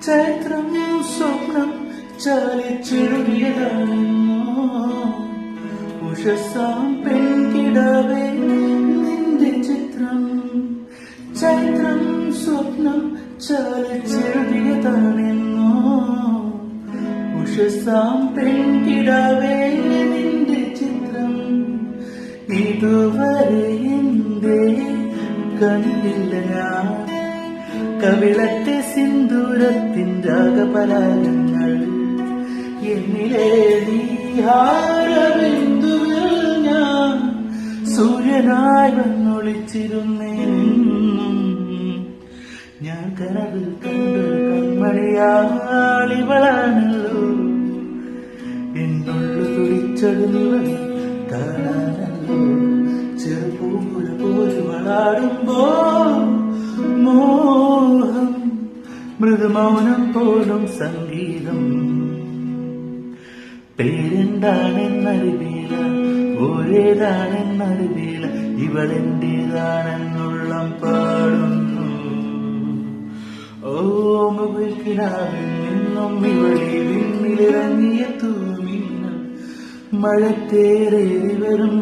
ചൈത്രം സ്വപ്നം ചാലിച്ചെഴുതിയതാണെന്നോ ഉഷസാം പെൺകിടാവേ നിന്റെ ചിത്രം. ചൈത്രം സ്വപ്നം ചാലിച്ചെഴുതിയതാണെന്നോ ഉഷസാം പെൺകിടാവേ നിന്റെ ചിത്രം. ഇതുവരെ എന്തേ കണ്ടില്ല ഞാൻ കവിളത്തെ സിന്ദൂരത്തിൻ രാഗപരാഗങ്ങൾ. എന്നിലെ നീഹാരബിന്ദുവിൽ ഞാൻ സൂര്യനായി വന്നൊളിച്ചിരുന്നേനും. ഞാൻ കനവിൽ കണ്ടൊരു കൺമണിയാളിവളാണല്ലോ. എന്നുള്ളു തുടിച്ചൊഴുവളെ കാണാനല്ലോ. ചെറുപൂമുല പോലെ വളാടുമ്പോ മോഹം മൃദുമൗനം പോലും സംഗീതം. പേരെന്താണെന്നറിവില്ല, ഒരേതാണെന്നറിവില്ല, ഇവളെന്റേതാണെന്നുള്ളം പാടുന്നു. ഓ മുകിൽക്കിനാവിൽ നിന്നും ഇവളെ വിണ്ണിലിറങ്ങിയ തൂമിന്നൽ മഴത്തേറി വരും